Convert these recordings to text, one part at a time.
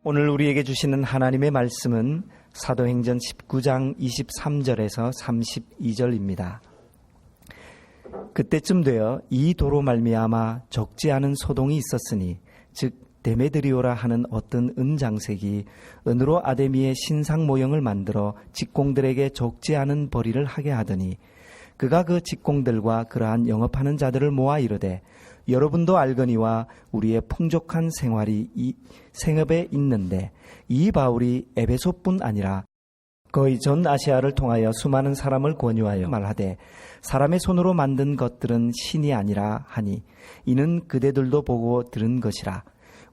오늘 우리에게 주시는 하나님의 말씀은 사도행전 19장 23절에서 32절입니다. 그때쯤 되어 이 도로 말미암아 적지 않은 소동이 있었으니 즉 데메드리오라 하는 어떤 은장색이 은으로 아데미의 신상 모형을 만들어 직공들에게 적지 않은 벌이를 하게 하더니 그가 그 직공들과 그러한 영업하는 자들을 모아 이르되 여러분도 알거니와 우리의 풍족한 생활이 이 생업에 있는데 이 바울이 에베소뿐 아니라 거의 전 아시아를 통하여 수많은 사람을 권유하여 말하되 사람의 손으로 만든 것들은 신이 아니라 하니 이는 그대들도 보고 들은 것이라.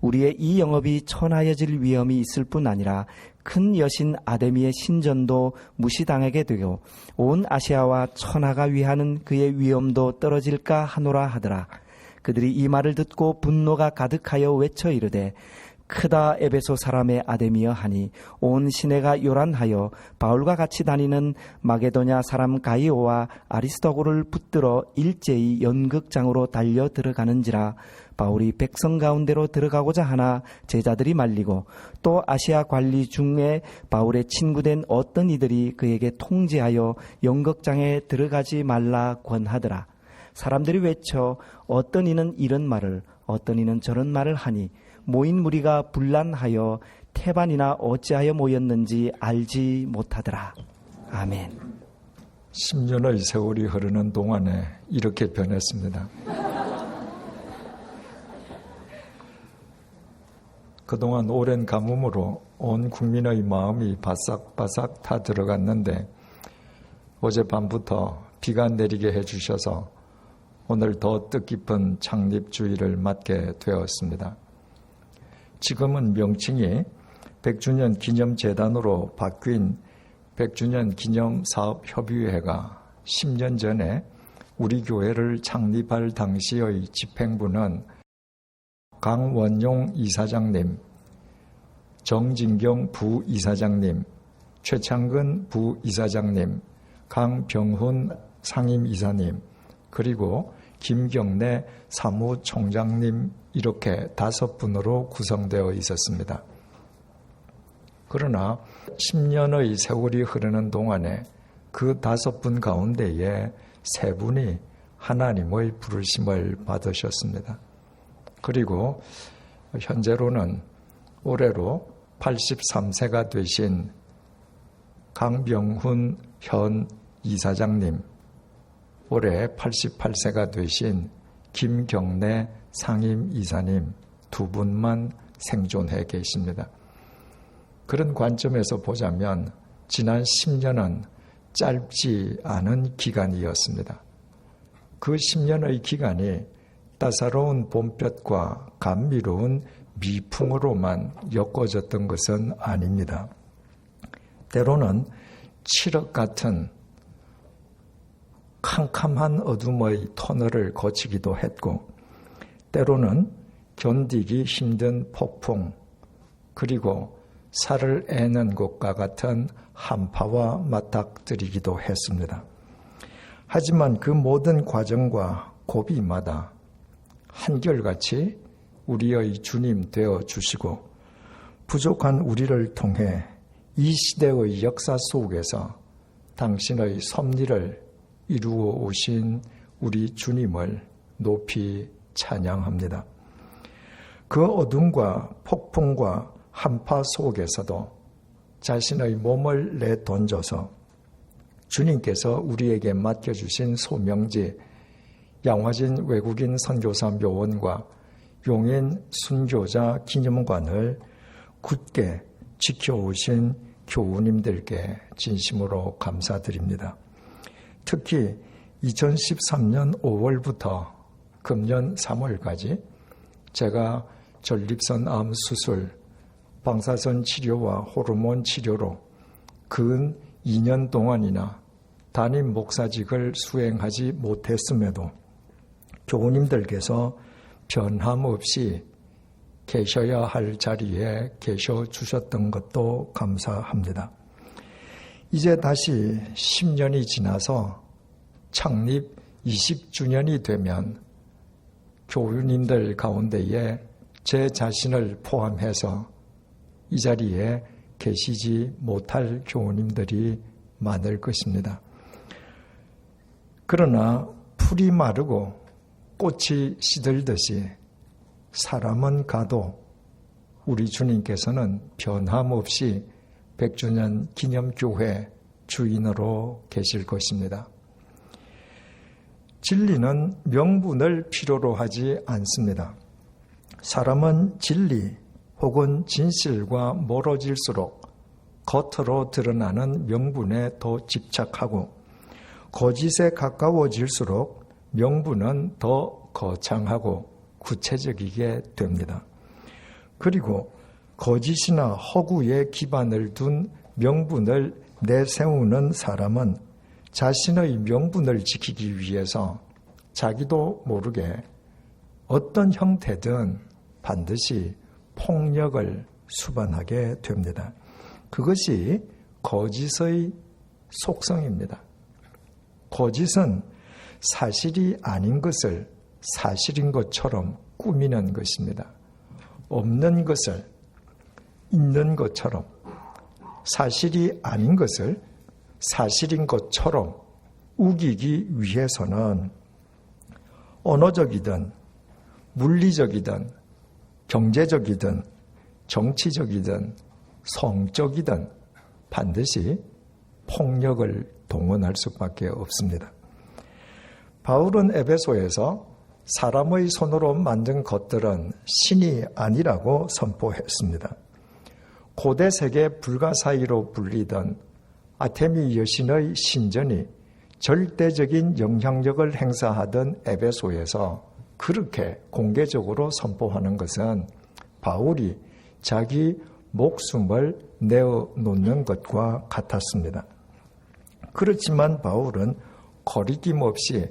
우리의 이 영업이 천하여질 위험이 있을 뿐 아니라 큰 여신 아데미의 신전도 무시당하게 되고 온 아시아와 천하가 위하는 그의 위엄도 떨어질까 하노라 하더라. 그들이 이 말을 듣고 분노가 가득하여 외쳐 이르되 크다 에베소 사람의 아데미여 하니 온 시내가 요란하여 바울과 같이 다니는 마게도냐 사람 가이오와 아리스도고를 붙들어 일제히 연극장으로 달려 들어가는지라. 바울이 백성 가운데로 들어가고자 하나 제자들이 말리고 또 아시아 관리 중에 바울의 친구된 어떤 이들이 그에게 통지하여 연극장에 들어가지 말라 권하더라. 사람들이 외쳐 어떤 이는 이런 말을 어떤 이는 저런 말을 하니 모인 무리가 분란하여 태반이나 어찌하여 모였는지 알지 못하더라. 아멘. 10년의 세월이 흐르는 동안에 이렇게 변했습니다. 그동안 오랜 가뭄으로 온 국민의 마음이 바싹바싹 타 들어갔는데 어젯밤부터 비가 내리게 해주셔서 오늘 더 뜻깊은 창립주의를 맞게 되었습니다. 지금은 명칭이 100주년 기념재단으로 바뀐 100주년 기념사업협의회가 10년 전에 우리 교회를 창립할 당시의 집행부는 강원용 이사장님, 정진경 부이사장님, 최창근 부이사장님, 강병훈 상임이사님, 그리고 김경래 사무총장님 이렇게 5분으로 구성되어 있었습니다. 그러나 10년의 세월이 흐르는 동안에 그 5분 가운데에 3분이 하나님의 부르심을 받으셨습니다. 그리고 현재로는 올해로 83세가 되신 강병훈 현 이사장님, 올해 88세가 되신 김경래 상임이사님 2분만 생존해 계십니다. 그런 관점에서 보자면 지난 10년은 짧지 않은 기간이었습니다. 그 10년의 기간이 따사로운 봄볕과 감미로운 미풍으로만 엮어졌던 것은 아닙니다. 때로는 칠흑 같은 캄캄한 어둠의 터널을 거치기도 했고 때로는 견디기 힘든 폭풍 그리고 살을 애는 것과 같은 한파와 맞닥뜨리기도 했습니다. 하지만 그 모든 과정과 고비마다 한결같이 우리의 주님 되어주시고 부족한 우리를 통해 이 시대의 역사 속에서 당신의 섭리를 이루어 오신 우리 주님을 높이 찬양합니다. 그 어둠과 폭풍과 한파 속에서도 자신의 몸을 내던져서 주님께서 우리에게 맡겨주신 소명지 양화진 외국인 선교사 묘원과 용인 순교자 기념관을 굳게 지켜오신 교우님들께 진심으로 감사드립니다. 특히 2013년 5월부터 금년 3월까지 제가 전립선 암 수술, 방사선 치료와 호르몬 치료로 근 2년 동안이나 담임 목사직을 수행하지 못했음에도 교우님들께서 변함없이 계셔야 할 자리에 계셔 주셨던 것도 감사합니다. 이제 다시 10년이 지나서 창립 20주년이 되면 교우님들 가운데에 제 자신을 포함해서 이 자리에 계시지 못할 교우님들이 많을 것입니다. 그러나 풀이 마르고 꽃이 시들듯이 사람은 가도 우리 주님께서는 변함없이 100주년 기념교회 주인으로 계실 것입니다. 진리는 명분을 필요로 하지 않습니다. 사람은 진리 혹은 진실과 멀어질수록 겉으로 드러나는 명분에 더 집착하고 거짓에 가까워질수록 명분은 더 거창하고 구체적이게 됩니다. 그리고 거짓이나 허구에 기반을 둔 명분을 내세우는 사람은 자신의 명분을 지키기 위해서 자기도 모르게 어떤 형태든 반드시 폭력을 수반하게 됩니다. 그것이 거짓의 속성입니다. 거짓은 사실이 아닌 것을 사실인 것처럼 꾸미는 것입니다. 없는 것을 있는 것처럼, 사실이 아닌 것을 사실인 것처럼 우기기 위해서는 언어적이든 물리적이든 경제적이든 정치적이든 성적이든 반드시 폭력을 동원할 수밖에 없습니다. 바울은 에베소에서 사람의 손으로 만든 것들은 신이 아니라고 선포했습니다. 고대 세계 불가사의로 불리던 아테미 여신의 신전이 절대적인 영향력을 행사하던 에베소에서 그렇게 공개적으로 선포하는 것은 바울이 자기 목숨을 내어놓는 것과 같았습니다. 그렇지만 바울은 거리낌 없이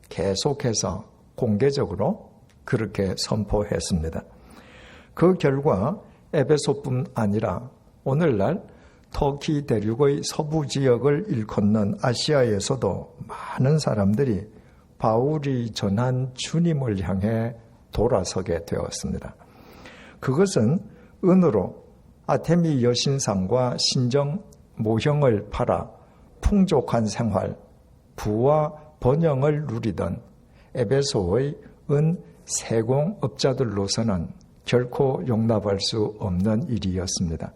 계속해서 공개적으로 그렇게 선포했습니다. 그 결과 에베소뿐 아니라 오늘날 터키 대륙의 서부 지역을 일컫는 아시아에서도 많은 사람들이 바울이 전한 주님을 향해 돌아서게 되었습니다. 그것은 은으로 아테미 여신상과 신정 모형을 팔아 풍족한 생활, 부와 번영을 누리던 에베소의 은 세공업자들로서는 결코 용납할 수 없는 일이었습니다.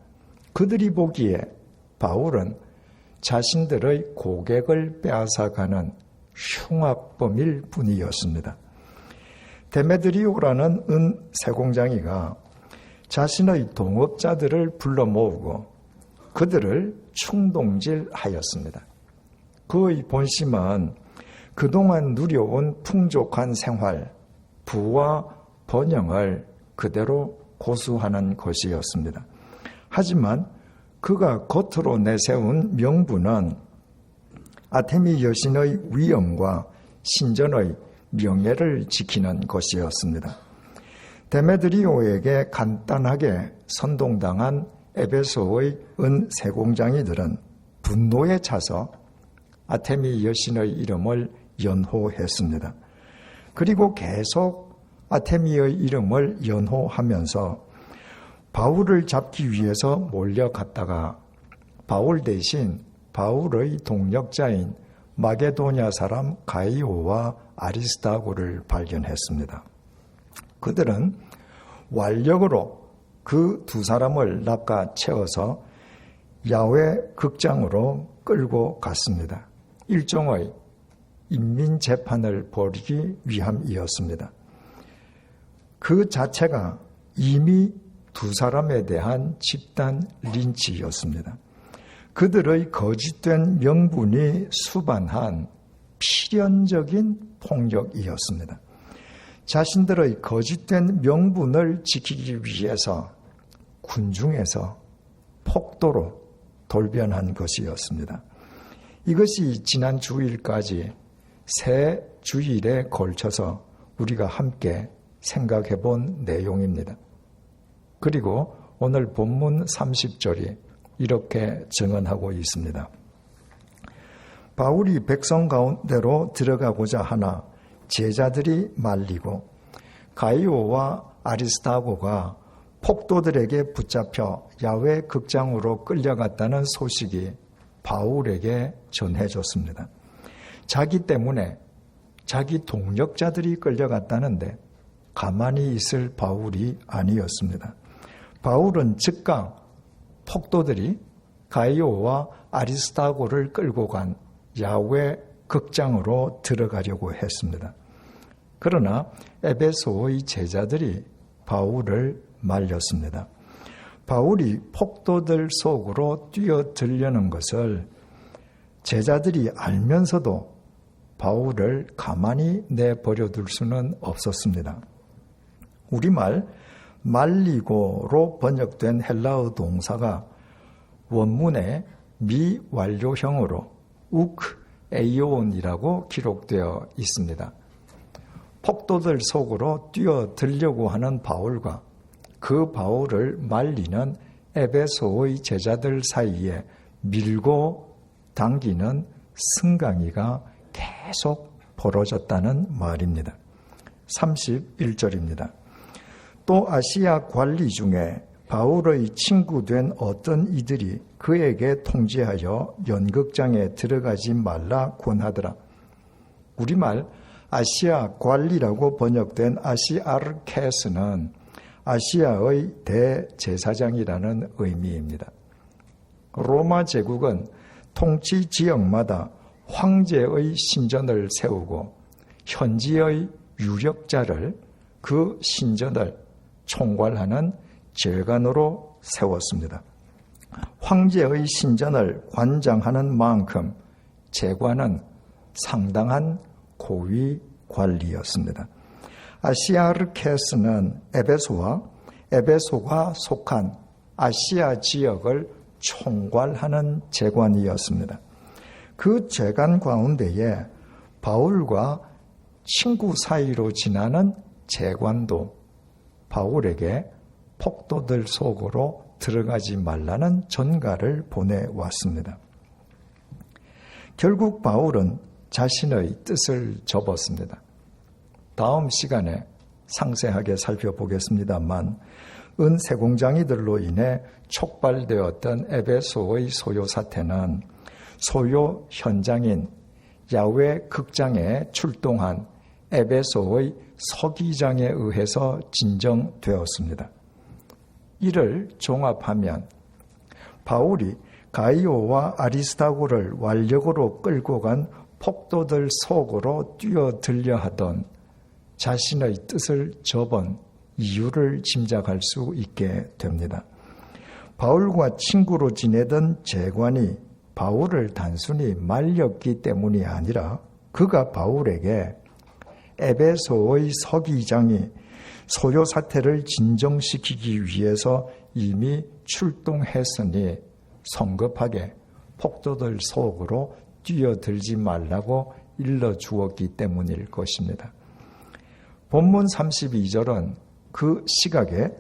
그들이 보기에 바울은 자신들의 고객을 빼앗아가는 흉악범일 뿐이었습니다. 데메드리오라는 은 세공장이가 자신의 동업자들을 불러 모으고 그들을 충동질하였습니다. 그의 본심은 그동안 누려온 풍족한 생활, 부와 번영을 그대로 고수하는 것이었습니다. 하지만 그가 겉으로 내세운 명분은 아테미 여신의 위엄과 신전의 명예를 지키는 것이었습니다. 데메드리오에게 간단하게 선동당한 에베소의 은 세공장이들은 분노에 차서 아테미 여신의 이름을 연호했습니다. 그리고 계속 아테미의 이름을 연호하면서 바울을 잡기 위해서 몰려갔다가 바울 대신 바울의 동력자인 마게도냐 사람 가이오와 아리스다고를 발견했습니다. 그들은 완력으로 그 두 사람을 낚아채워서 야외 극장으로 끌고 갔습니다. 일종의 인민재판을 벌이기 위함이었습니다. 그 자체가 이미 두 사람에 대한 집단 린치였습니다. 그들의 거짓된 명분이 수반한 필연적인 폭력이었습니다. 자신들의 거짓된 명분을 지키기 위해서 군중에서 폭도로 돌변한 것이었습니다. 이것이 지난 주일까지 세 주일에 걸쳐서 우리가 함께 생각해 본 내용입니다. 그리고 오늘 본문 30절이 이렇게 증언하고 있습니다. 바울이 백성 가운데로 들어가고자 하나 제자들이 말리고 가이오와 아리스다고가 폭도들에게 붙잡혀 야외 극장으로 끌려갔다는 소식이 바울에게 전해졌습니다. 자기 때문에 자기 동력자들이 끌려갔다는데 가만히 있을 바울이 아니었습니다. 바울은 즉각 폭도들이 가이오와 아리스타고를 끌고 간 야외 극장으로 들어가려고 했습니다. 그러나 에베소의 제자들이 바울을 말렸습니다. 바울이 폭도들 속으로 뛰어들려는 것을 제자들이 알면서도 바울을 가만히 내버려 둘 수는 없었습니다. 우리말 말리고로 번역된 헬라어 동사가 원문에 미완료형으로 에이온이라고 기록되어 있습니다. 폭도들 속으로 뛰어들려고 하는 바울과 그 바울을 말리는 에베소의 제자들 사이에 밀고 당기는 승강이가 계속 벌어졌다는 말입니다. 31절입니다. 또 아시아 관리 중에 바울의 친구된 어떤 이들이 그에게 통지하여 연극장에 들어가지 말라 권하더라. 우리말 아시아 관리라고 번역된 아시아르케스는 아시아의 대제사장이라는 의미입니다. 로마 제국은 통치 지역마다 황제의 신전을 세우고 현지의 유력자를 그 신전을 총괄하는 재관으로 세웠습니다. 황제의 신전을 관장하는 만큼 재관은 상당한 고위 관리였습니다. 아시아르케스는 에베소가 속한 아시아 지역을 총괄하는 재관이었습니다. 그 재관 가운데에 바울과 친구 사이로 지나는 재관도 바울에게 폭도들 속으로 들어가지 말라는 전가를 보내왔습니다. 결국 바울은 자신의 뜻을 접었습니다. 다음 시간에 상세하게 살펴보겠습니다만 은세공장이들로 인해 촉발되었던 에베소의 소요 사태는 소요 현장인 야외 극장에 출동한 에베소의 서기장에 의해서 진정되었습니다. 이를 종합하면 바울이 가이오와 아리스타고를 완력으로 끌고 간 폭도들 속으로 뛰어들려 하던 자신의 뜻을 접은 이유를 짐작할 수 있게 됩니다. 바울과 친구로 지내던 재관이 바울을 단순히 말렸기 때문이 아니라 그가 바울에게 에베소의 서기장이 소요 사태를 진정시키기 위해서 이미 출동했으니 성급하게 폭도들 속으로 뛰어들지 말라고 일러주었기 때문일 것입니다. 본문 32절은 그 시각에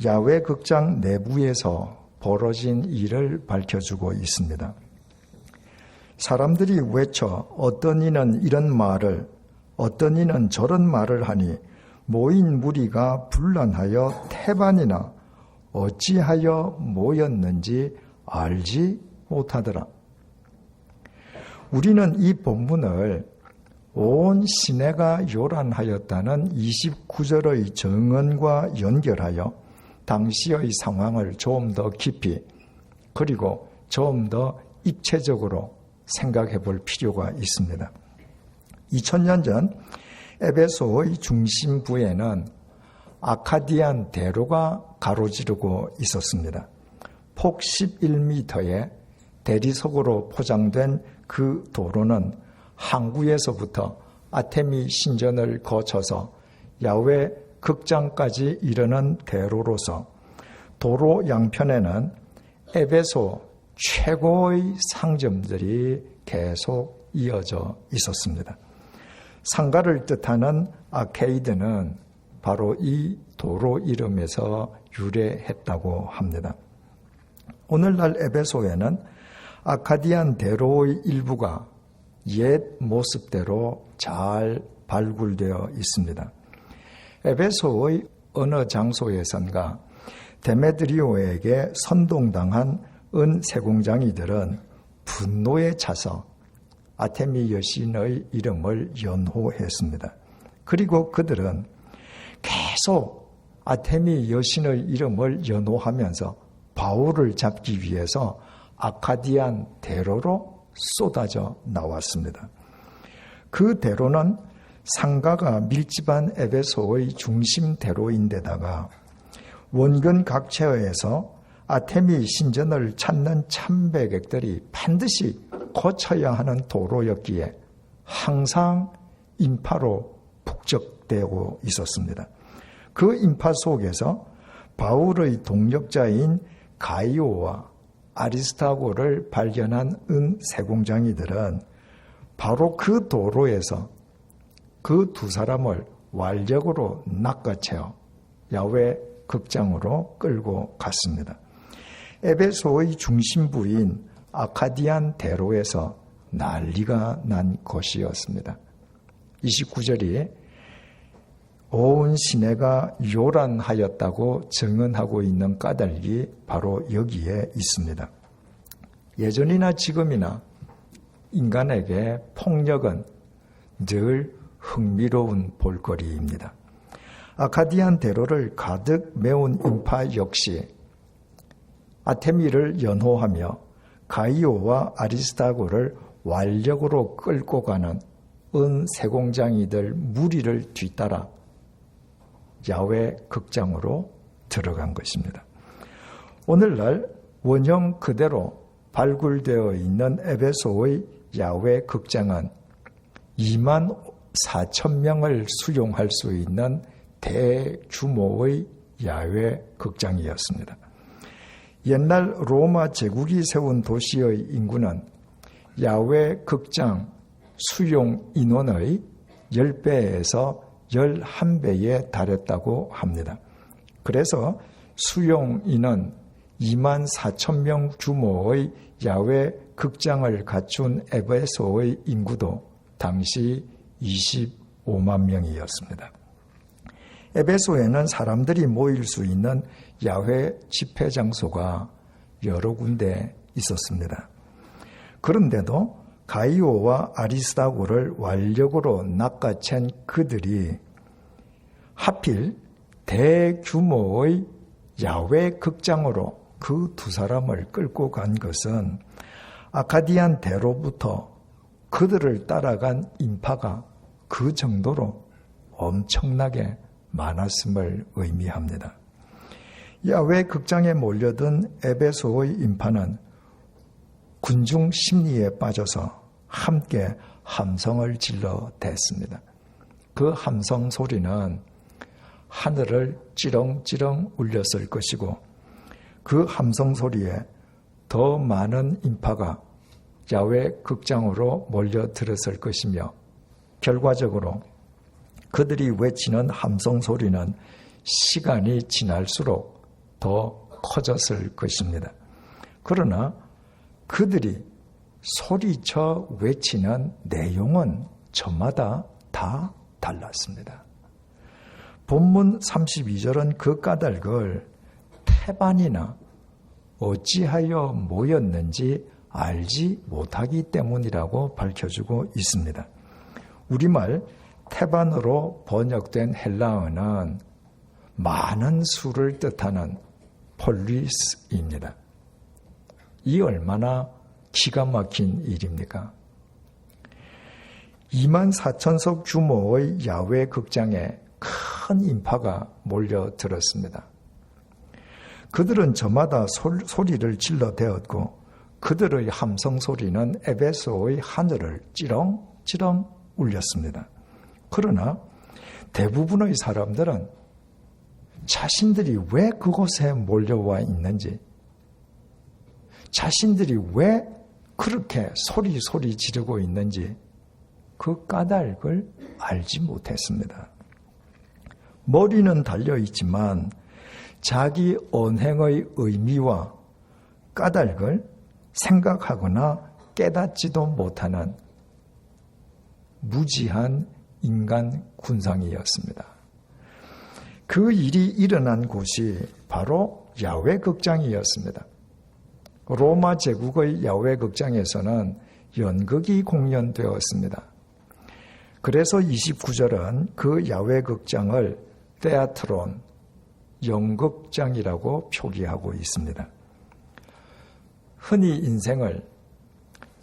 야외 극장 내부에서 벌어진 일을 밝혀주고 있습니다. 사람들이 외쳐 어떤 이는 이런 말을 어떤 이는 저런 말을 하니 모인 무리가 분란하여 태반이나 어찌하여 모였는지 알지 못하더라. 우리는 이 본문을 온 시내가 요란하였다는 29절의 정언과 연결하여 당시의 상황을 좀 더 깊이 그리고 좀 더 입체적으로 생각해 볼 필요가 있습니다. 2000년 전 에베소의 중심부에는 아카디안 대로가 가로지르고 있었습니다. 폭 11m의 대리석으로 포장된 그 도로는 항구에서부터 아테미 신전을 거쳐서 야외 극장까지 이르는 대로로서 도로 양편에는 에베소 최고의 상점들이 계속 이어져 있었습니다. 상가를 뜻하는 아케이드는 바로 이 도로 이름에서 유래했다고 합니다. 오늘날 에베소에는 아카디안 대로의 일부가 옛 모습대로 잘 발굴되어 있습니다. 에베소의 어느 장소에선가 데메드리오에게 선동당한 은세공장이들은 분노에 차서 아테미 여신의 이름을 연호했습니다. 그리고 그들은 계속 아테미 여신의 이름을 연호하면서 바울을 잡기 위해서 아카디안 대로로 쏟아져 나왔습니다. 그 대로는 상가가 밀집한 에베소의 중심 대로인데다가 원근 각처에서 아테미 신전을 찾는 참배객들이 반드시 거쳐야 하는 도로였기에 항상 인파로 북적대고 있었습니다. 그 인파 속에서 바울의 동역자인 가이오와 아리스타고를 발견한 은세공장이들은 바로 그 도로에서 그 두 사람을 완력으로 낚아채어 야외 극장으로 끌고 갔습니다. 에베소의 중심부인 아카디안 대로에서 난리가 난 것이었습니다. 29절이 온 시내가 요란하였다고 증언하고 있는 까닭이 바로 여기에 있습니다. 예전이나 지금이나 인간에게 폭력은 늘 흥미로운 볼거리입니다. 아카디안 대로를 가득 메운 인파 역시 아테미를 연호하며 가이오와 아리스타고를 완력으로 끌고 가는 은세공장이들 무리를 뒤따라 야외 극장으로 들어간 것입니다. 오늘날 원형 그대로 발굴되어 있는 에베소의 야외 극장은 2만 4천 명을 수용할 수 있는 대규모의 야외 극장이었습니다. 옛날 로마 제국이 세운 도시의 인구는 야외 극장 수용 인원의 10배에서 11배에 달했다고 합니다. 그래서 수용 인원 2만 4천 명 규모의 야외 극장을 갖춘 에베소의 인구도 당시 25만 명이었습니다. 에베소에는 사람들이 모일 수 있는 야외 집회 장소가 여러 군데 있었습니다. 그런데도 가이오와 아리스타고를 완력으로 낚아챈 그들이 하필 대규모의 야외 극장으로 그 두 사람을 끌고 간 것은 아카디안 대로부터 그들을 따라간 인파가 그 정도로 엄청나게 많았음을 의미합니다. 야외 극장에 몰려든 에베소의 인파는 군중 심리에 빠져서 함께 함성을 질러 댔습니다. 그 함성 소리는 하늘을 찌렁찌렁 울렸을 것이고 그 함성 소리에 더 많은 인파가 야외 극장으로 몰려들었을 것이며 결과적으로 그들이 외치는 함성 소리는 시간이 지날수록 더 커졌을 것입니다. 그러나 그들이 소리쳐 외치는 내용은 저마다 다 달랐습니다. 본문 32절은 그 까닭을 태반이나 어찌하여 모였는지 알지 못하기 때문이라고 밝혀주고 있습니다. 우리말 태반으로 번역된 헬라어는 많은 수를 뜻하는 폴리스입니다. 이 얼마나 기가 막힌 일입니까? 2만 4천석 규모의 야외 극장에 큰 인파가 몰려들었습니다. 그들은 저마다 소리를 질러대었고 그들의 함성 소리는 에베소의 하늘을 찌렁찌렁 울렸습니다. 그러나 대부분의 사람들은 자신들이 왜 그곳에 몰려와 있는지, 자신들이 왜 그렇게 소리 지르고 있는지 그 까닭을 알지 못했습니다. 머리는 달려있지만 자기 언행의 의미와 까닭을 생각하거나 깨닫지도 못하는 무지한 인간 군상이었습니다. 그 일이 일어난 곳이 바로 야외 극장이었습니다. 로마 제국의 야외 극장에서는 연극이 공연되었습니다. 그래서 29절은 그 야외 극장을 테아트론, 연극장이라고 표기하고 있습니다. 흔히 인생을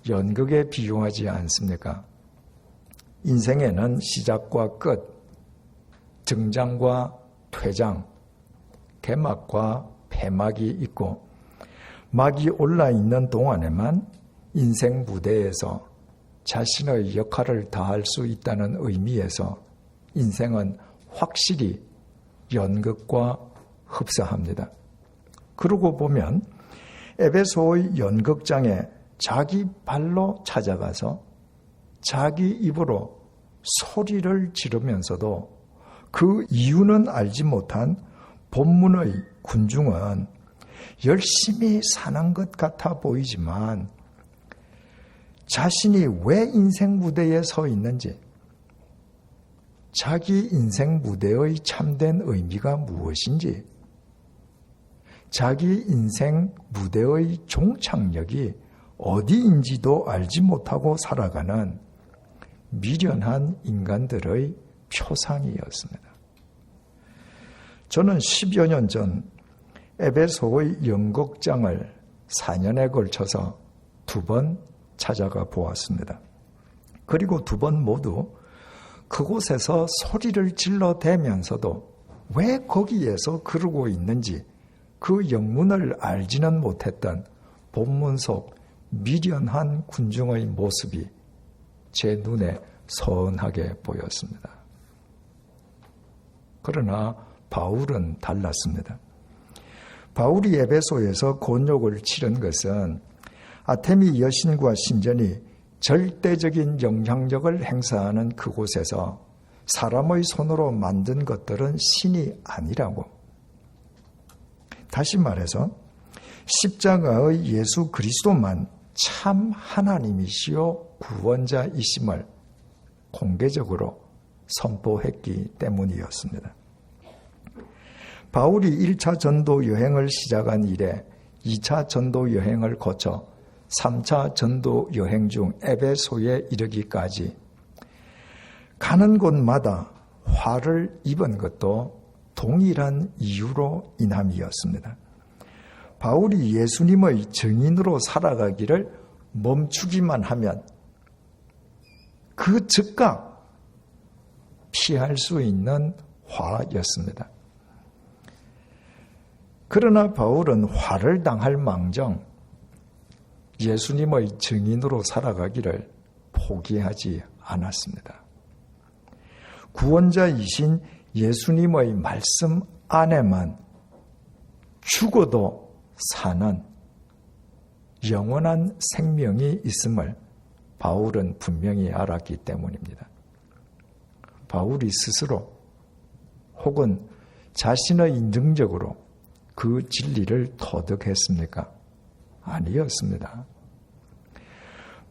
연극에 비유하지 않습니까? 인생에는 시작과 끝, 등장과 퇴장, 개막과 폐막이 있고 막이 올라있는 동안에만 인생 무대에서 자신의 역할을 다할 수 있다는 의미에서 인생은 확실히 연극과 흡사합니다. 그러고 보면 에베소의 연극장에 자기 발로 찾아가서 자기 입으로 소리를 지르면서도 그 이유는 알지 못한 본문의 군중은 열심히 사는 것 같아 보이지만 자신이 왜 인생 무대에 서 있는지, 자기 인생 무대의 참된 의미가 무엇인지, 자기 인생 무대의 종착역이 어디인지도 알지 못하고 살아가는 미련한 인간들의 표상이었습니다. 저는 10여 년 전 에베소의 연극장을 4년에 걸쳐서 2번 찾아가 보았습니다. 그리고 2번 모두 그곳에서 소리를 질러대면서도 왜 거기에서 그러고 있는지 그 영문을 알지는 못했던 본문 속 미련한 군중의 모습이 제 눈에 선하게 보였습니다. 그러나 바울은 달랐습니다. 바울이 에베소에서 곤욕을 치른 것은 아테미 여신과 신전이 절대적인 영향력을 행사하는 그곳에서 사람의 손으로 만든 것들은 신이 아니라고, 다시 말해서 십자가의 예수 그리스도만 참 하나님이시요 구원자이심을 공개적으로 선포했기 때문이었습니다. 바울이 1차 전도 여행을 시작한 이래 2차 전도 여행을 거쳐 3차 전도 여행 중 에베소에 이르기까지 가는 곳마다 화를 입은 것도 동일한 이유로 인함이었습니다. 바울이 예수님의 증인으로 살아가기를 멈추기만 하면 그 즉각 피할 수 있는 화였습니다. 그러나 바울은 화를 당할 망정 예수님의 증인으로 살아가기를 포기하지 않았습니다. 구원자이신 예수님의 말씀 안에만 죽어도 사는 영원한 생명이 있음을 바울은 분명히 알았기 때문입니다. 바울이 스스로 혹은 자신의 능력으로 그 진리를 터득했습니까? 아니었습니다.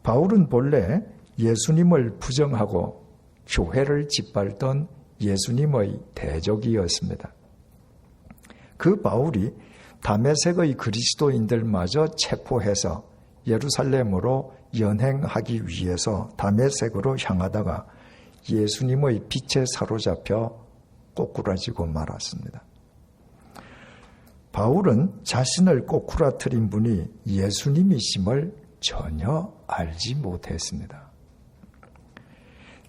바울은 본래 예수님을 부정하고 교회를 짓밟던 예수님의 대적이었습니다. 그 바울이 다메섹의 그리스도인들마저 체포해서 예루살렘으로 연행하기 위해서 다메섹으로 향하다가 예수님의 빛에 사로잡혀 꼬꾸라지고 말았습니다. 바울은 자신을 꼬꾸라뜨린 분이 예수님이심을 전혀 알지 못했습니다.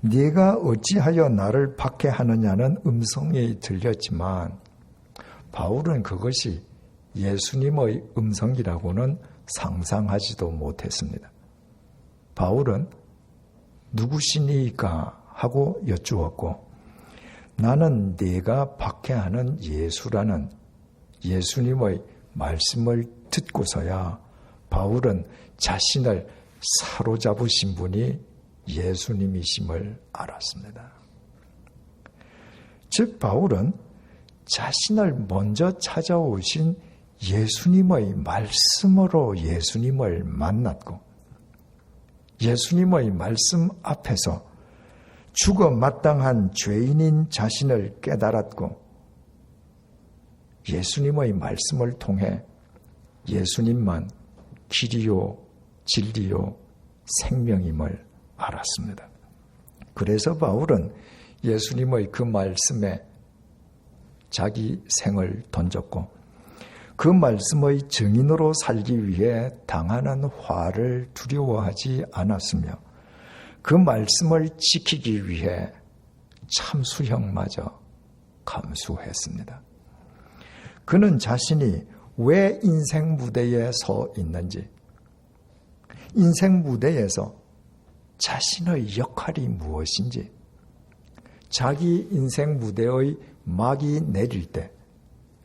네가 어찌하여 나를 박해하느냐는 음성이 들렸지만 바울은 그것이 예수님의 음성이라고는 상상하지도 못했습니다. 바울은 누구시니까 하고 여쭈었고 나는 네가 박해하는 예수라는 예수님의 말씀을 듣고서야 바울은 자신을 사로잡으신 분이 예수님이심을 알았습니다. 즉 바울은 자신을 먼저 찾아오신 예수님의 말씀으로 예수님을 만났고 예수님의 말씀 앞에서 죽어 마땅한 죄인인 자신을 깨달았고 예수님의 말씀을 통해 예수님만 길이요, 진리요, 생명임을 알았습니다. 그래서 바울은 예수님의 그 말씀에 자기 생을 던졌고 그 말씀의 증인으로 살기 위해 당하는 화를 두려워하지 않았으며 그 말씀을 지키기 위해 참수형마저 감수했습니다. 그는 자신이 왜 인생 무대에 서 있는지, 인생 무대에서 자신의 역할이 무엇인지, 자기 인생 무대의 막이 내릴 때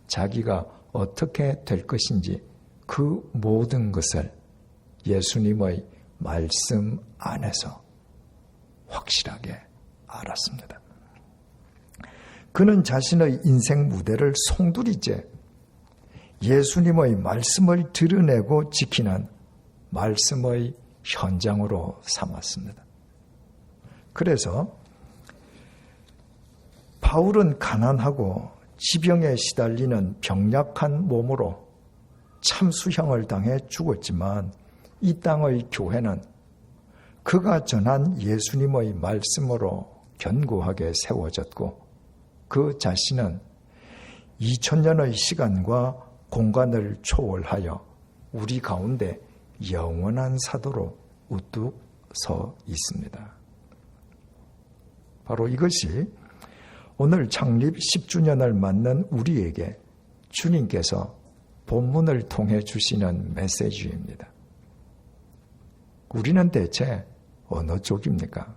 자기가 어떻게 될 것인지 그 모든 것을 예수님의 말씀 안에서 확실하게 알았습니다. 그는 자신의 인생 무대를 송두리째 예수님의 말씀을 드러내고 지키는 말씀의 현장으로 삼았습니다. 그래서 바울은 가난하고 지병에 시달리는 병약한 몸으로 참수형을 당해 죽었지만 이 땅의 교회는 그가 전한 예수님의 말씀으로 견고하게 세워졌고 그 자신은 2000년의 시간과 공간을 초월하여 우리 가운데 영원한 사도로 우뚝 서 있습니다. 바로 이것이 오늘 창립 10주년을 맞는 우리에게 주님께서 본문을 통해 주시는 메시지입니다. 우리는 대체 어느 쪽입니까?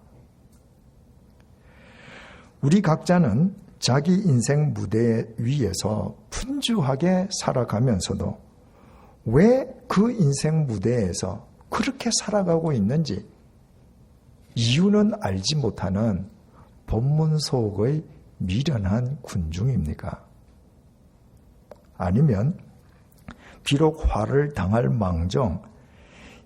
우리 각자는 자기 인생 무대 위에서 분주하게 살아가면서도 왜 그 인생 무대에서 그렇게 살아가고 있는지 이유는 알지 못하는 본문 속의 미련한 군중입니까? 아니면 비록 화를 당할 망정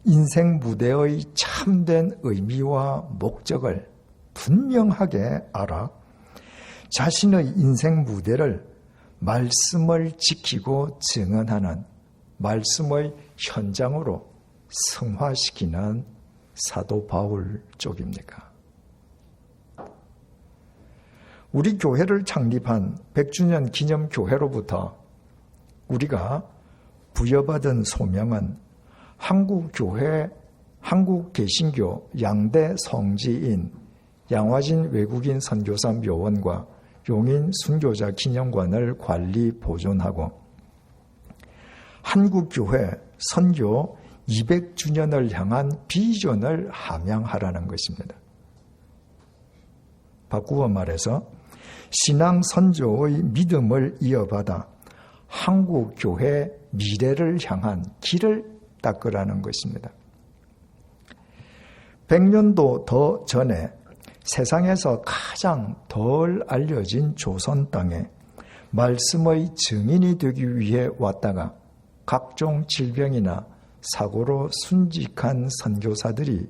인생 무대의 참된 의미와 목적을 분명하게 알아 자신의 인생 무대를 말씀을 지키고 증언하는 말씀의 현장으로 승화시키는 사도 바울 쪽입니까? 우리 교회를 창립한 100주년 기념교회로부터 우리가 부여받은 소명은 한국교회, 한국개신교 양대 성지인 양화진 외국인 선교사 묘원과 용인 순교자 기념관을 관리 보존하고 한국교회 선교 200주년을 향한 비전을 함양하라는 것입니다. 바꾸어 말해서 신앙 선조의 믿음을 이어받아 한국교회 미래를 향한 길을 닦으라는 것입니다. 100년도 더 전에 세상에서 가장 덜 알려진 조선 땅에 말씀의 증인이 되기 위해 왔다가 각종 질병이나 사고로 순직한 선교사들이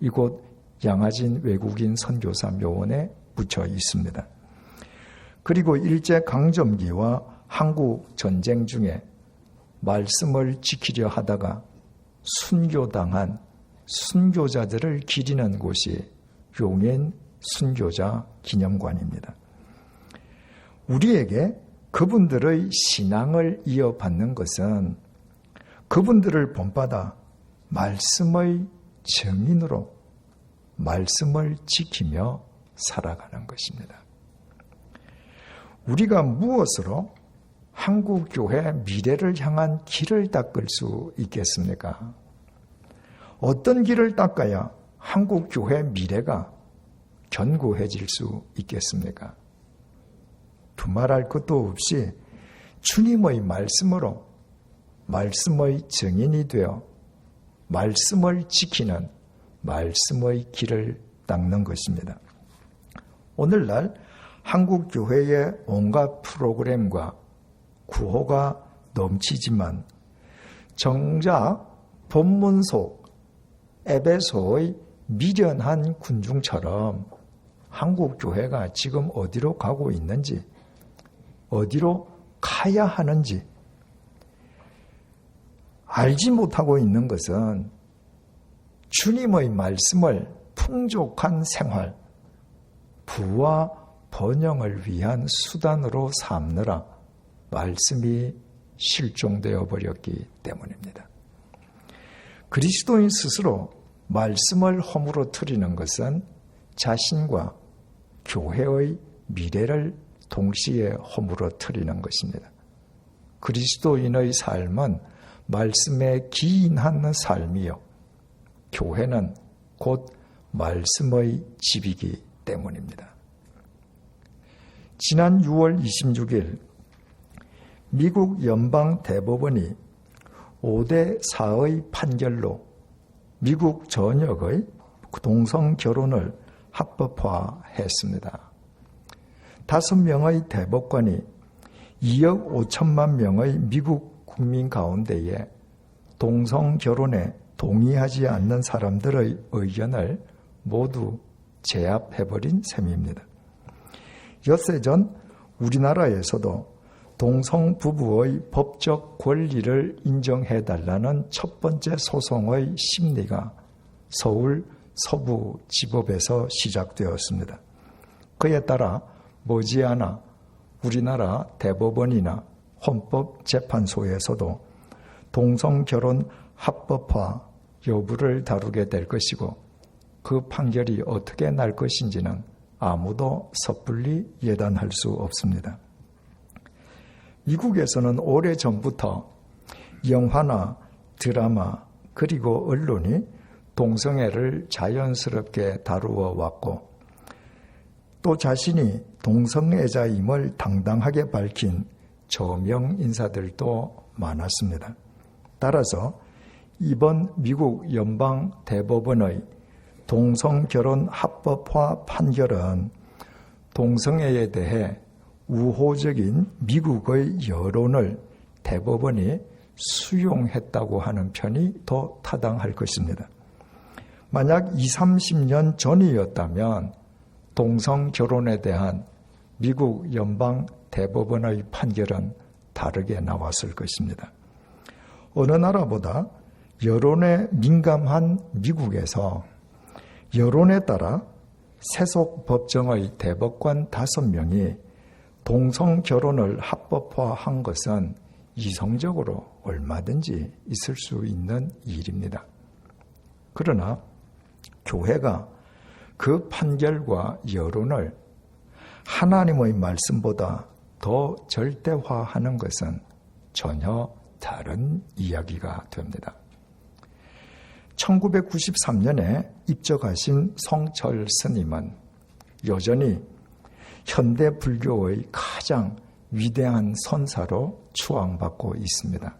이곳 양화진 외국인 선교사 묘원에 묻혀 있습니다. 그리고 일제강점기와 한국 전쟁 중에 말씀을 지키려 하다가 순교당한 순교자들을 기리는 곳이 용인 순교자 기념관입니다. 우리에게 그분들의 신앙을 이어받는 것은 그분들을 본받아 말씀의 증인으로 말씀을 지키며 살아가는 것입니다. 우리가 무엇으로 한국교회 미래를 향한 길을 닦을 수 있겠습니까? 어떤 길을 닦아야 한국교회 미래가 견고해질 수 있겠습니까? 두말할 것도 없이 주님의 말씀으로 말씀의 증인이 되어 말씀을 지키는 말씀의 길을 닦는 것입니다. 오늘날 한국교회의 온갖 프로그램과 구호가 넘치지만 정작 본문 속 에베소의 미련한 군중처럼 한국교회가 지금 어디로 가고 있는지, 어디로 가야 하는지 알지 못하고 있는 것은 주님의 말씀을 풍족한 생활, 부와 번영을 위한 수단으로 삼느라 말씀이 실종되어 버렸기 때문입니다. 그리스도인 스스로 말씀을 허물어뜨리는 것은 자신과 교회의 미래를 동시에 허물어뜨리는 것입니다. 그리스도인의 삶은 말씀에 기인한 삶이요, 교회는 곧 말씀의 집이기 때문입니다. 지난 6월 26일 미국 연방대법원이 5대4의 판결로 미국 전역의 동성결혼을 합법화했습니다. 5명의 대법관이 2억 5천만 명의 미국 국민 가운데에 동성결혼에 동의하지 않는 사람들의 의견을 모두 제압해버린 셈입니다. 엿새 전 우리나라에서도 동성 부부의 법적 권리를 인정해달라는 첫 번째 소송의 심리가 서울 서부지법에서 시작되었습니다. 그에 따라 머지않아 우리나라 대법원이나 헌법재판소에서도 동성결혼 합법화 여부를 다루게 될 것이고, 그 판결이 어떻게 날 것인지는 아무도 섣불리 예단할 수 없습니다. 미국에서는 오래전부터 영화나 드라마 그리고 언론이 동성애를 자연스럽게 다루어 왔고, 또 자신이 동성애자임을 당당하게 밝힌 저명 인사들도 많았습니다. 따라서 이번 미국 연방대법원의 동성결혼 합법화 판결은 동성애에 대해 우호적인 미국의 여론을 대법원이 수용했다고 하는 편이 더 타당할 것입니다. 만약 20, 30년 전이었다면 동성결혼에 대한 미국 연방대법원의 판결은 다르게 나왔을 것입니다. 어느 나라보다 여론에 민감한 미국에서 여론에 따라 세속 법정의 대법관 5명이 동성결혼을 합법화한 것은 이성적으로 얼마든지 있을 수 있는 일입니다. 그러나 교회가 그 판결과 여론을 하나님의 말씀보다 더 절대화하는 것은 전혀 다른 이야기가 됩니다. 1993년에 입적하신 성철 스님은 여전히 현대 불교의 가장 위대한 선사로 추앙받고 있습니다.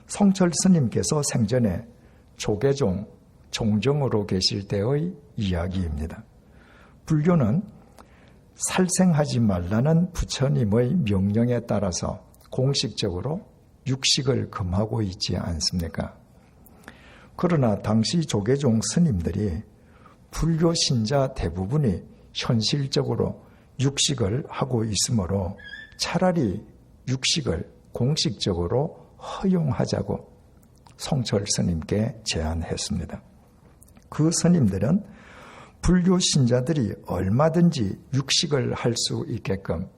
성철 스님께서 생전에 조계종 종정으로 계실 때의 이야기입니다. 불교는 살생하지 말라는 부처님의 명령에 따라서 공식적으로 육식을 금하고 있지 않습니까? 그러나 당시 조계종 스님들이 불교 신자 대부분이 현실적으로 육식을 하고 있으므로 차라리 육식을 공식적으로 허용하자고 성철 스님께 제안했습니다. 그 스님들은 불교 신자들이 얼마든지 육식을 할 수 있게끔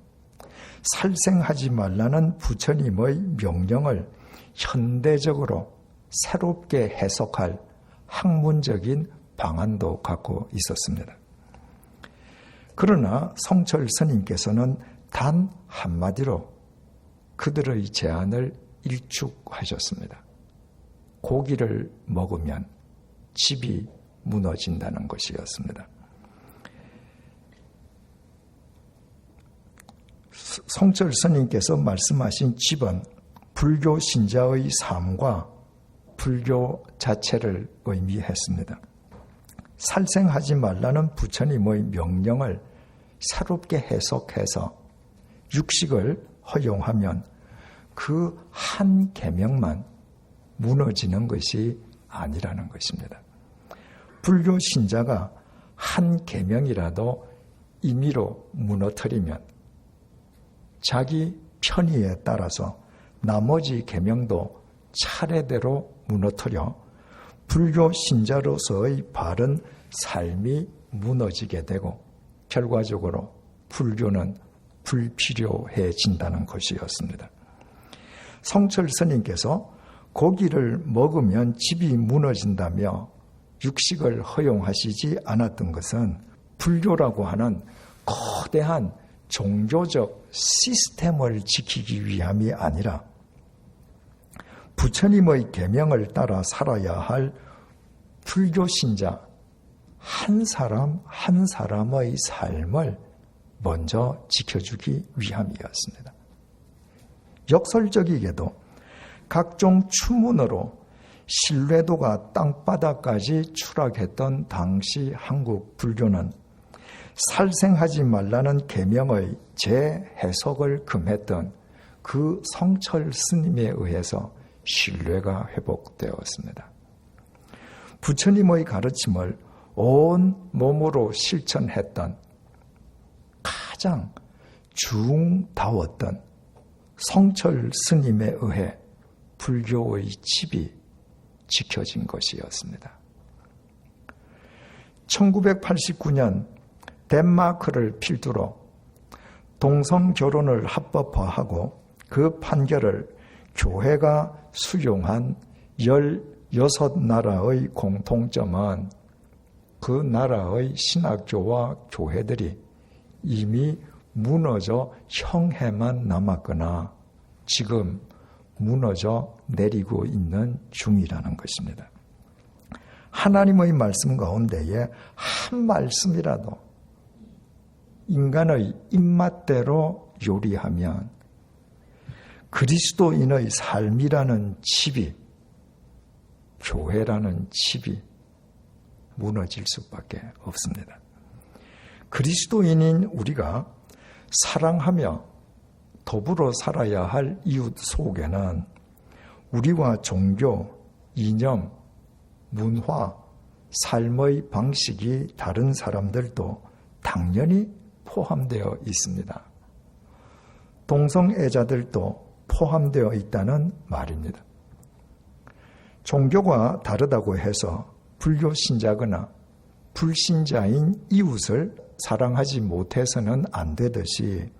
살생하지 말라는 부처님의 명령을 현대적으로 새롭게 해석할 학문적인 방안도 갖고 있었습니다. 그러나 성철 스님께서는 단 한마디로 그들의 제안을 일축하셨습니다. 고기를 먹으면 집이 무너진다는 것이었습니다. 성철 스님께서 말씀하신 집은 불교 신자의 삶과 불교 자체를 의미했습니다. 살생하지 말라는 부처님의 명령을 새롭게 해석해서 육식을 허용하면 그 한 계명만 무너지는 것이 아니라는 것입니다. 불교 신자가 한 계명이라도 임의로 무너뜨리면 자기 편의에 따라서 나머지 계명도 차례대로 무너뜨려 불교 신자로서의 바른 삶이 무너지게 되고 결과적으로 불교는 불필요해진다는 것이었습니다. 성철 스님께서 고기를 먹으면 집이 무너진다며 육식을 허용하시지 않았던 것은 불교라고 하는 거대한 종교적 시스템을 지키기 위함이 아니라 부처님의 계명을 따라 살아야 할 불교 신자 한 사람 한 사람의 삶을 먼저 지켜주기 위함이었습니다. 역설적이게도 각종 추문으로 신뢰도가 땅바닥까지 추락했던 당시 한국 불교는 살생하지 말라는 계명의 재해석을 금했던 그 성철 스님에 의해서 신뢰가 회복되었습니다. 부처님의 가르침을 온 몸으로 실천했던 가장 중다웠던 성철 스님에 의해 불교의 집이 지켜진 것이었습니다. 1989년 덴마크를 필두로 동성 결혼을 합법화하고 그 판결을 교회가 수용한 16나라의 공통점은 그 나라의 신학교와 교회들이 이미 무너져 형해만 남았거나 지금 무너져 내리고 있는 중이라는 것입니다. 하나님의 말씀 가운데에 한 말씀이라도 인간의 입맛대로 요리하면 그리스도인의 삶이라는 집이, 교회라는 집이 무너질 수밖에 없습니다. 그리스도인인 우리가 사랑하며 더불어 살아야 할 이웃 속에는 우리와 종교, 이념, 문화, 삶의 방식이 다른 사람들도 당연히 포함되어 있습니다. 동성애자들도 포함되어 있다는 말입니다. 종교가 다르다고 해서 불교 신자거나 불신자인 이웃을 사랑하지 못해서는 안 되듯이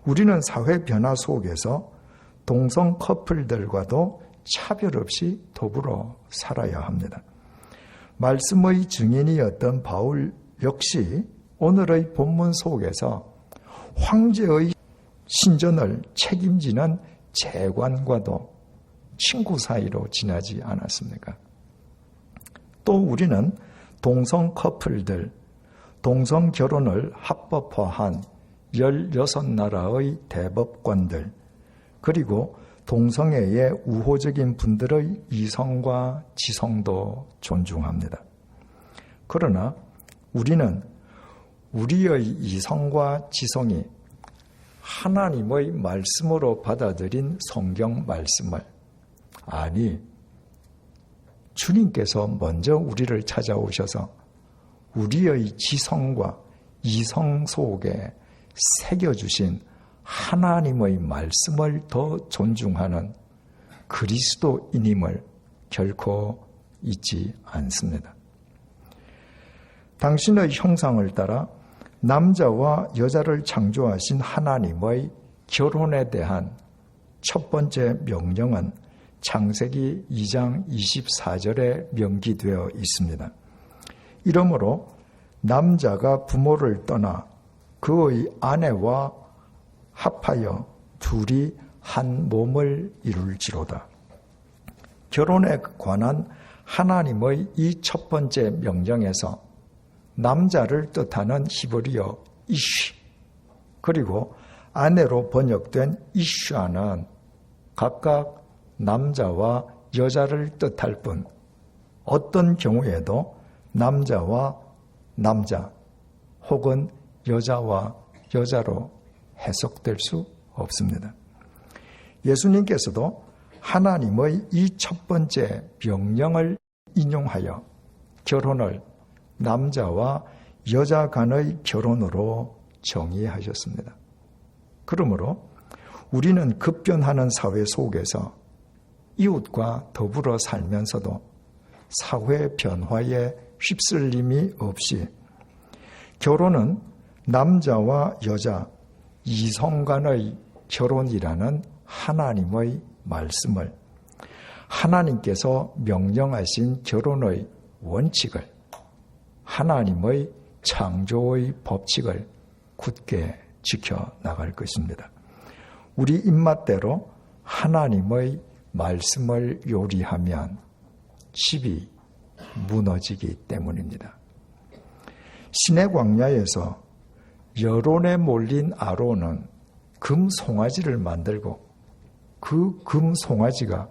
우리는 사회 변화 속에서 동성 커플들과도 차별 없이 더불어 살아야 합니다. 말씀의 증인이었던 바울 역시 오늘의 본문 속에서 황제의 신전을 책임지는 재관과도 친구 사이로 지나지 않았습니까? 또 우리는 동성 커플들, 동성 결혼을 합법화한 16나라의 대법관들, 그리고 동성애의 우호적인 분들의 이성과 지성도 존중합니다. 그러나 우리는 우리의 이성과 지성이 하나님의 말씀으로 받아들인 성경 말씀을, 아니 주님께서 먼저 우리를 찾아오셔서 우리의 지성과 이성 속에 새겨주신 하나님의 말씀을 더 존중하는 그리스도인임을 결코 잊지 않습니다. 당신의 형상을 따라 남자와 여자를 창조하신 하나님의 결혼에 대한 첫 번째 명령은 창세기 2장 24절에 명기되어 있습니다. 이러므로 남자가 부모를 떠나 그의 아내와 합하여 둘이 한 몸을 이룰지로다. 결혼에 관한 하나님의 이 첫 번째 명령에서 남자를 뜻하는 히브리어 이쉬, 그리고 아내로 번역된 이슈아는 각각 남자와 여자를 뜻할 뿐 어떤 경우에도 남자와 남자 혹은 여자와 여자로 해석될 수 없습니다. 예수님께서도 하나님의 이 첫 번째 명령을 인용하여 결혼을 남자와 여자 간의 결혼으로 정의하셨습니다. 그러므로 우리는 급변하는 사회 속에서 이웃과 더불어 살면서도 사회 변화에 휩쓸림이 없이 결혼은 남자와 여자, 이성 간의 결혼이라는 하나님의 말씀을, 하나님께서 명령하신 결혼의 원칙을, 하나님의 창조의 법칙을 굳게 지켜나갈 것입니다. 우리 입맛대로 하나님의 말씀을 요리하면 집이 무너지기 때문입니다. 시내 광야에서 여론에 몰린 아론은 금 송아지를 만들고 그 금 송아지가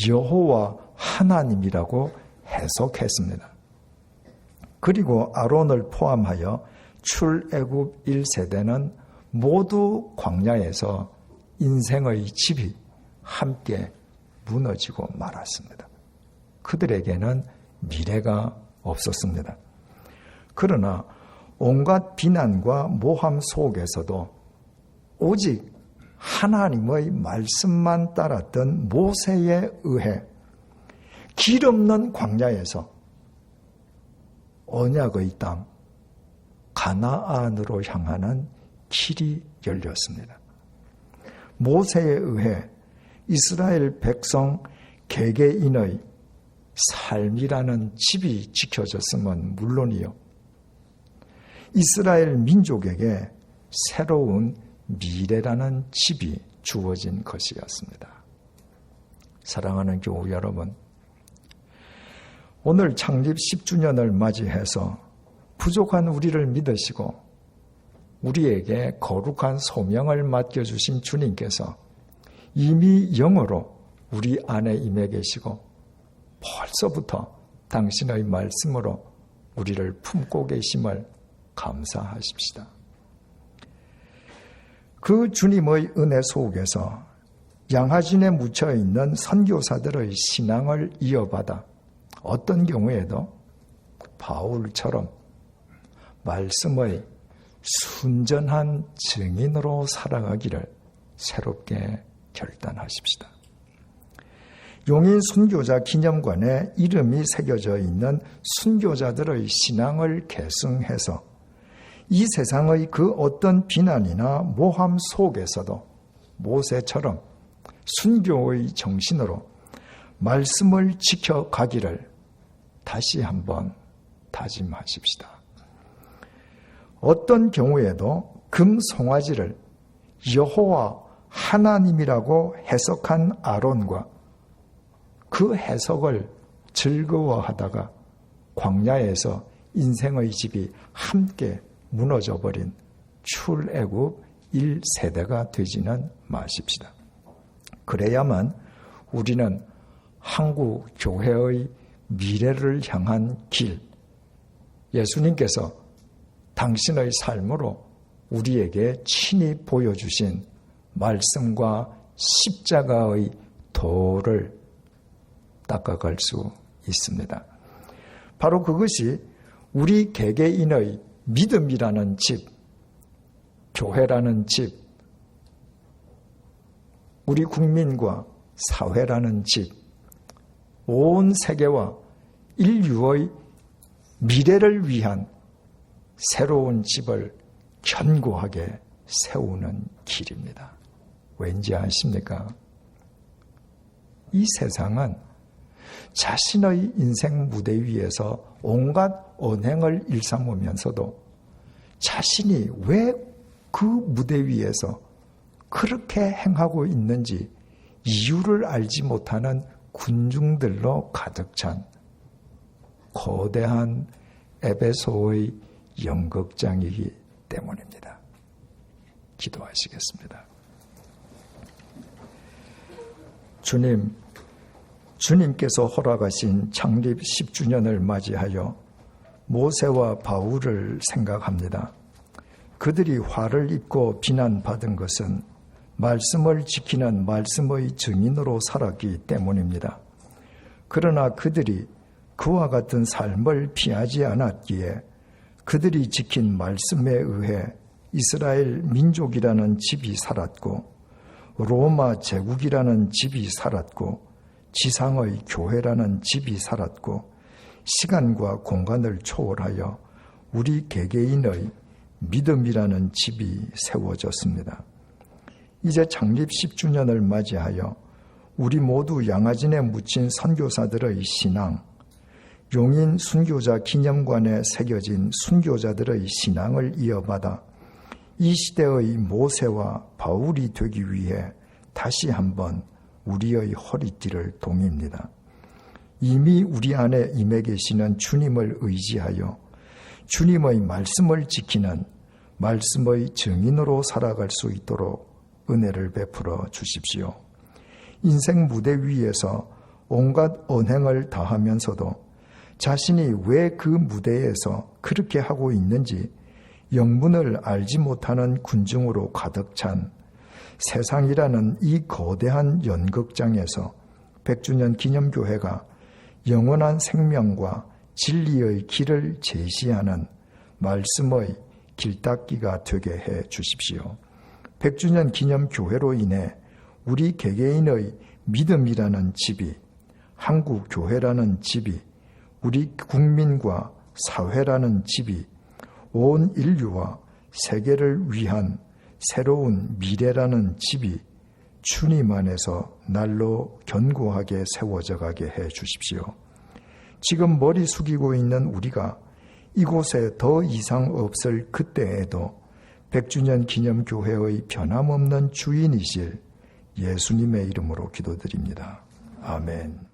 여호와 하나님이라고 해석했습니다. 그리고 아론을 포함하여 출애굽 1세대는 모두 광야에서 인생의 집이 함께 무너지고 말았습니다. 그들에게는 미래가 없었습니다. 그러나 온갖 비난과 모함 속에서도 오직 하나님의 말씀만 따랐던 모세에 의해 길 없는 광야에서 언약의 땅 가나안으로 향하는 길이 열렸습니다. 모세에 의해 이스라엘 백성 개개인의 삶이라는 집이 지켜졌음은 물론이요, 이스라엘 민족에게 새로운 미래라는 집이 주어진 것이었습니다. 사랑하는 교우 여러분, 오늘 창립 10주년을 맞이해서 부족한 우리를 믿으시고 우리에게 거룩한 소명을 맡겨주신 주님께서 이미 영으로 우리 안에 임해 계시고 벌써부터 당신의 말씀으로 우리를 품고 계심을 감사하십시다. 그 주님의 은혜 속에서 양하진에 묻혀있는 선교사들의 신앙을 이어받아 어떤 경우에도 바울처럼 말씀의 순전한 증인으로 살아가기를 새롭게 결단하십시다. 용인 순교자 기념관에 이름이 새겨져 있는 순교자들의 신앙을 계승해서 이 세상의 그 어떤 비난이나 모함 속에서도 모세처럼 순교의 정신으로 말씀을 지켜가기를 다시 한번 다짐하십시다. 어떤 경우에도 금 송아지를 여호와 하나님이라고 해석한 아론과 그 해석을 즐거워하다가 광야에서 인생의 집이 함께 무너져버린 출애굽 1세대가 되지는 마십시다. 그래야만 우리는 한국 교회의 미래를 향한 길, 예수님께서 당신의 삶으로 우리에게 친히 보여주신 말씀과 십자가의 도를 닦아갈 수 있습니다. 바로 그것이 우리 개개인의 믿음이라는 집, 교회라는 집, 우리 국민과 사회라는 집, 온 세계와 인류의 미래를 위한 새로운 집을 견고하게 세우는 길입니다. 왠지 아십니까? 이 세상은 자신의 인생 무대 위에서 온갖 언행을 일삼으면서도 자신이 왜 그 무대 위에서 그렇게 행하고 있는지 이유를 알지 못하는 군중들로 가득 찬 거대한 에베소의 연극장이기 때문입니다. 기도하시겠습니다. 주님께서 허락하신 창립 10주년을 맞이하여 모세와 바울을 생각합니다. 그들이 화를 입고 비난받은 것은 말씀을 지키는 말씀의 증인으로 살았기 때문입니다. 그러나 그들이 그와 같은 삶을 피하지 않았기에 그들이 지킨 말씀에 의해 이스라엘 민족이라는 집이 살았고 로마 제국이라는 집이 살았고 지상의 교회라는 집이 살았고 시간과 공간을 초월하여 우리 개개인의 믿음이라는 집이 세워졌습니다. 이제 창립 10주년을 맞이하여 우리 모두 양화진에 묻힌 선교사들의 신앙, 용인 순교자 기념관에 새겨진 순교자들의 신앙을 이어받아 이 시대의 모세와 바울이 되기 위해 다시 한번 우리의 허리띠를 동입니다. 이미 우리 안에 임해 계시는 주님을 의지하여 주님의 말씀을 지키는 말씀의 증인으로 살아갈 수 있도록 은혜를 베풀어 주십시오. 인생 무대 위에서 온갖 언행을 다하면서도 자신이 왜 그 무대에서 그렇게 하고 있는지 영문을 알지 못하는 군중으로 가득 찬 세상이라는 이 거대한 연극장에서 100주년 기념교회가 영원한 생명과 진리의 길을 제시하는 말씀의 길닦기가 되게 해 주십시오. 100주년 기념교회로 인해 우리 개개인의 믿음이라는 집이, 한국 교회라는 집이, 우리 국민과 사회라는 집이 온 인류와 세계를 위한 새로운 미래라는 집이 주님 안에서 날로 견고하게 세워져 가게 해 주십시오. 지금 머리 숙이고 있는 우리가 이곳에 더 이상 없을 그때에도 100주년 기념교회의 변함없는 주인이실 예수님의 이름으로 기도드립니다. 아멘.